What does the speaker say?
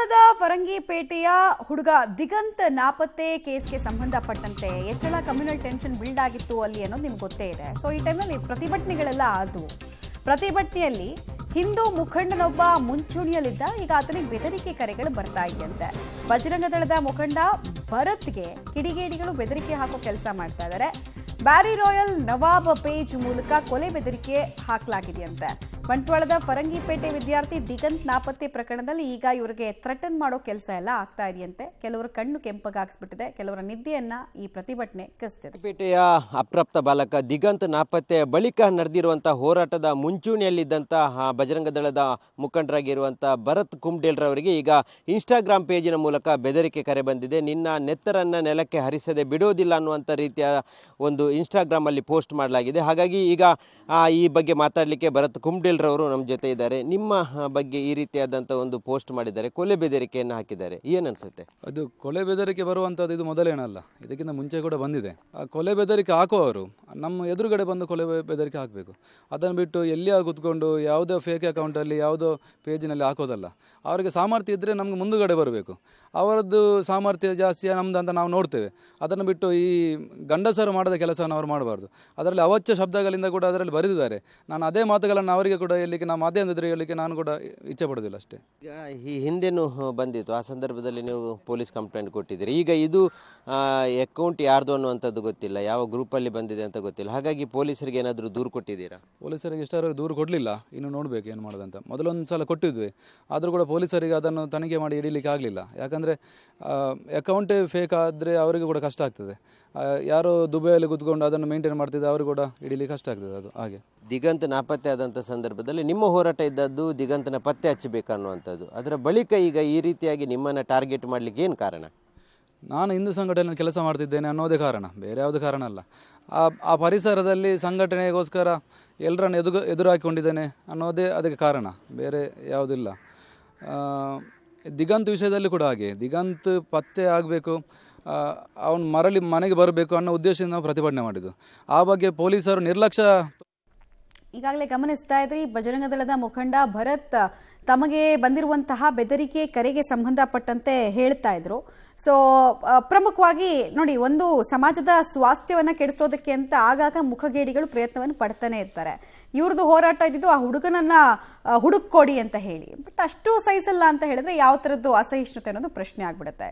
ಬಂಟ್ವಾಳದ ಫರಂಗಿಪೇಟೆಯ ಹುಡುಗ ದಿಗಂತ್ ನಾಪತ್ತೆ ಕೇಸ್ಗೆ ಸಂಬಂಧಪಟ್ಟಂತೆ ಎಷ್ಟೆಲ್ಲ ಕಮ್ಯುನಲ್ ಟೆನ್ಷನ್ ಬಿಲ್ಡ್ ಆಗಿತ್ತು ಅಲ್ಲಿ ಅನ್ನೋದು ನಿಮ್ಗೆ ಗೊತ್ತೇ ಇದೆ. ಸೊ ಈ ಟೈಮಲ್ಲಿ ಪ್ರತಿಭಟನೆಗಳೆಲ್ಲ ಆದವು. ಪ್ರತಿಭಟನೆಯಲ್ಲಿ ಹಿಂದೂ ಮುಖಂಡನೊಬ್ಬ ಮುಂಚೂಣಿಯಲ್ಲಿದ್ದ. ಈಗ ಆತನಿಗೆ ಬೆದರಿಕೆ ಕರೆಗಳು ಬರ್ತಾ ಇದೆಯಂತೆ. ಬಜರಂಗ ದಳದ ಮುಖಂಡ ಭರತ್ಗೆ ಕಿಡಿಗೇಡಿಗಳು ಬೆದರಿಕೆ ಹಾಕೋ ಕೆಲಸ ಮಾಡ್ತಾ ಇದ್ದಾರೆ. ಬ್ಯಾರಿ ರಾಯಲ್ ನವಾಬ್ ಪೇಜ್ ಮೂಲಕ ಕೊಲೆ ಬೆದರಿಕೆ ಹಾಕಲಾಗಿದೆಯಂತೆ. ಬಂಟ್ವಾಳದ ಫರಂಗಿಪೇಟೆ ವಿದ್ಯಾರ್ಥಿ ದಿಗಂತ್ ನಾಪತ್ತೆ ಪ್ರಕರಣದಲ್ಲಿ ಈಗ ಇವರಿಗೆ ಥ್ರೆಟನ್ ಮಾಡೋ ಕೆಲಸ ಎಲ್ಲ ಆಗ್ತಾ ಇದೆಯಂತೆ. ಕೆಲವರ ಕಣ್ಣು ಕೆಂಪಗಾಗಿಸ್ಬಿಟ್ಟಿದೆ, ಕೆಲವರ ನಿದ್ದೆಯನ್ನ ಈ ಪ್ರತಿಭಟನೆ ಕಸಿದಿದೆ. ಪೇಟೆಯ ಅಪ್ರಾಪ್ತ ಬಾಲಕ ದಿಗಂತ್ ನಾಪತ್ತೆ ಬಳಿಕ ನಡೆದಿರುವಂತಹ ಹೋರಾಟದ ಮುಂಚೂಣಿಯಲ್ಲಿದ್ದಂತಹ ಬಜರಂಗ ದಳದ ಮುಖಂಡರಾಗಿರುವಂತಹ ಭರತ್ ಕುಮ್ಡೇಲ್ರವರಿಗೆ ಈಗ ಇನ್ಸ್ಟಾಗ್ರಾಮ್ ಪೇಜಿನ ಮೂಲಕ ಬೆದರಿಕೆ ಕರೆ ಬಂದಿದೆ. ನಿನ್ನ ನೆತ್ತರನ್ನ ನೆಲಕ್ಕೆ ಹರಿಸದೆ ಬಿಡೋದಿಲ್ಲ ಅನ್ನುವಂಥ ರೀತಿಯ ಒಂದು ಇನ್ಸ್ಟಾಗ್ರಾಮ್ ಅಲ್ಲಿ ಪೋಸ್ಟ್ ಮಾಡಲಾಗಿದೆ. ಹಾಗಾಗಿ ಈಗ ಈ ಬಗ್ಗೆ ಮಾತಾಡಲಿಕ್ಕೆ ಭರತ್ ಕುಮ್ಡೇಲ್ರವರು ನಮ್ಮ ಜೊತೆ ಇದ್ದಾರೆ. ನಿಮ್ಮ ಬಗ್ಗೆ ಈ ರೀತಿಯಾದಂಥ ಒಂದು ಪೋಸ್ಟ್ ಮಾಡಿದ್ದಾರೆ, ಕೊಲೆ ಬೆದರಿಕೆಯನ್ನು ಹಾಕಿದ್ದಾರೆ, ಏನು ಅನ್ಸುತ್ತೆ? ಅದು ಕೊಲೆ ಬೆದರಿಕೆ ಬರುವಂಥದ್ದು ಇದು ಮೊದಲೇನಲ್ಲ, ಇದಕ್ಕಿಂತ ಮುಂಚೆ ಕೂಡ ಬಂದಿದೆ. ಆ ಕೊಲೆ ಬೆದರಿಕೆ ಹಾಕುವವರು ನಮ್ಮ ಎದುರುಗಡೆ ಬಂದು ಕೊಲೆ ಬೆದರಿಕೆ ಹಾಕಬೇಕು. ಅದನ್ನು ಬಿಟ್ಟು ಎಲ್ಲಿಯಾ ಕೂತ್ಕೊಂಡು ಯಾವುದೋ ಫೇಕ್ ಅಕೌಂಟಲ್ಲಿ ಯಾವುದೋ ಪೇಜಿನಲ್ಲಿ ಹಾಕೋದಲ್ಲ. ಅವರಿಗೆ ಸಾಮರ್ಥ್ಯ ಇದ್ದರೆ ನಮ್ಗೆ ಮುಂದುಗಡೆ ಬರಬೇಕು. ಅವರದ್ದು ಸಾಮರ್ಥ್ಯ ಜಾಸ್ತಿ ನಮ್ದು ಅಂತ ನಾವು ನೋಡ್ತೇವೆ. ಅದನ್ನು ಬಿಟ್ಟು ಈ ಗಂಡಸರು ಮಾಡದ ಕೆಲಸವನ್ನು ಅವರು ಮಾಡಬಾರ್ದು. ಅದರಲ್ಲಿ ಅವಾಚ್ಯ ಶಬ್ದಗಳಿಂದ ಕೂಡ ಅದರಲ್ಲಿ ಬರೆದಿದ್ದಾರೆ. ನಾನು ಅದೇ ಮಾತುಗಳನ್ನು ಅವರಿಗೆ ಕೂಡ ಹೇಳಲಿಕ್ಕೆ, ನಮ್ಮ ಮಾಧ್ಯಮದ ಎದುರು ಹೇಳಲಿಕ್ಕೆ ನಾನು ಕೂಡ ಇಚ್ಛೆ ಪಡೋದಿಲ್ಲ ಅಷ್ಟೇ. ಈಗ ಈ ಹಿಂದೆನೂ ಬಂದಿತ್ತು, ಆ ಸಂದರ್ಭದಲ್ಲಿ ನೀವು ಪೊಲೀಸ್ ಕಂಪ್ಲೇಂಟ್ ಕೊಟ್ಟಿದ್ದೀರಿ. ಈಗ ಇದು ಅಕೌಂಟ್ ಯಾರ್ದು ಅನ್ನುವಂಥದ್ದು ಗೊತ್ತಿಲ್ಲ, ಯಾವ ಗ್ರೂಪಲ್ಲಿ ಬಂದಿದೆ ಅಂತ ಗೊತ್ತಿಲ್ಲ. ಹಾಗಾಗಿ ಪೊಲೀಸರಿಗೆ ಏನಾದರೂ ದೂರು ಕೊಟ್ಟಿದ್ದೀರಾ? ಪೊಲೀಸರಿಗೆ ಇಷ್ಟವರೆಗೆ ದೂರು ಕೊಡಲಿಲ್ಲ, ಇನ್ನು ನೋಡಬೇಕು ಏನು ಮಾಡೋದಂತ. ಮೊದಲೊಂದು ಸಲ ಕೊಟ್ಟಿದ್ವಿ, ಆದರೂ ಕೂಡ ಪೊಲೀಸರಿಗೆ ಅದನ್ನು ತನಿಖೆ ಮಾಡಿ ಹಿಡೀಲಿಕ್ಕೆ ಆಗಲಿಲ್ಲ. ಯಾಕಂದರೆ ಅಕೌಂಟೇ ಫೇಕ್ ಆದರೆ ಅವರಿಗೆ ಕೂಡ ಕಷ್ಟ ಆಗ್ತದೆ. ಯಾರೋ ದುಬೈಯಲ್ಲಿ ಕೂತ್ಕೊಂಡು ಅದನ್ನು ಮೇಂಟೈನ್ ಮಾಡ್ತಿದ್ದೆ, ಅವರು ಕೂಡ ಹಿಡೀಲಿಕ್ಕೆ ಕಷ್ಟ ಆಗ್ತದೆ. ಅದು ಹಾಗೆ ದಿಗಂತ್ ನಾಪತ್ತೆ ಆದಂಥ ಸಂದರ್ಭದಲ್ಲಿ ನಿಮ್ಮ ಹೋರಾಟ ಇದ್ದದ್ದು ದಿಗಂತನ ಪತ್ತೆ ಹಚ್ಚಬೇಕನ್ನುವಂಥದ್ದು. ಅದರ ಬಳಿಕ ಈಗ ಈ ರೀತಿಯಾಗಿ ನಿಮ್ಮನ್ನು ಟಾರ್ಗೆಟ್ ಮಾಡಲಿಕ್ಕೆ ಏನು ಕಾರಣ? ನಾನು ಹಿಂದೂ ಸಂಘಟನೆಯಲ್ಲಿ ಕೆಲಸ ಮಾಡ್ತಿದ್ದೇನೆ ಅನ್ನೋದೇ ಕಾರಣ, ಬೇರೆ ಯಾವುದೇ ಕಾರಣ ಅಲ್ಲ. ಆ ಪರಿಸರದಲ್ಲಿ ಸಂಘಟನೆಗೋಸ್ಕರ ಎಲ್ಲರನ್ನು ಎದುರು ಹಾಕಿಕೊಂಡಿದ್ದೇನೆ ಅನ್ನೋದೇ ಅದಕ್ಕೆ ಕಾರಣ, ಬೇರೆ ಯಾವುದಿಲ್ಲ. ದಿಗಂತ್ ವಿಷಯದಲ್ಲಿ ಕೂಡ ಹಾಗೆ, ದಿಗಂತ್ ಪತ್ತೆ ಆಗಬೇಕು, ಅವನು ಮರಳಿ ಮನೆಗೆ ಬರಬೇಕು ಅನ್ನೋ ಉದ್ದೇಶದಿಂದ ನಾವು ಪ್ರತಿಭಟನೆ ಮಾಡಿದ್ದು. ಆ ಬಗ್ಗೆ ಪೊಲೀಸರು ನಿರ್ಲಕ್ಷ್ಯ. ಈಗಾಗಲೇ ಗಮನಿಸ್ತಾ ಇದ್ರಿ, ಬಜರಂಗ ದಳದ ಮುಖಂಡ ಭರತ್ ತಮಗೆ ಬಂದಿರುವಂತಹ ಬೆದರಿಕೆ ಕರೆಗೆ ಸಂಬಂಧಪಟ್ಟಂತೆ ಹೇಳ್ತಾ ಇದ್ರು. ಸೊ ಪ್ರಮುಖವಾಗಿ ನೋಡಿ, ಒಂದು ಸಮಾಜದ ಸ್ವಾಸ್ಥ್ಯವನ್ನ ಕೆಡಿಸೋದಕ್ಕೆ ಅಂತ ಆಗಾಗ ಮುಖಗೇಡಿಗಳು ಪ್ರಯತ್ನವನ್ನು ಪಡ್ತಾನೆ ಇರ್ತಾರೆ. ಇವ್ರದ್ದು ಹೋರಾಟ ಇದ್ದಿದ್ದು ಆ ಹುಡುಗನನ್ನ ಹುಡುಕೊಡಿ ಅಂತ ಹೇಳಿ. ಬಟ್ ಅಷ್ಟು ಸಹಿಸಲ್ಲ ಅಂತ ಹೇಳಿದ್ರೆ ಯಾವ ಥರದ್ದು ಅಸಹಿಷ್ಣುತೆ ಅನ್ನೋದು ಪ್ರಶ್ನೆ ಆಗ್ಬಿಡುತ್ತೆ.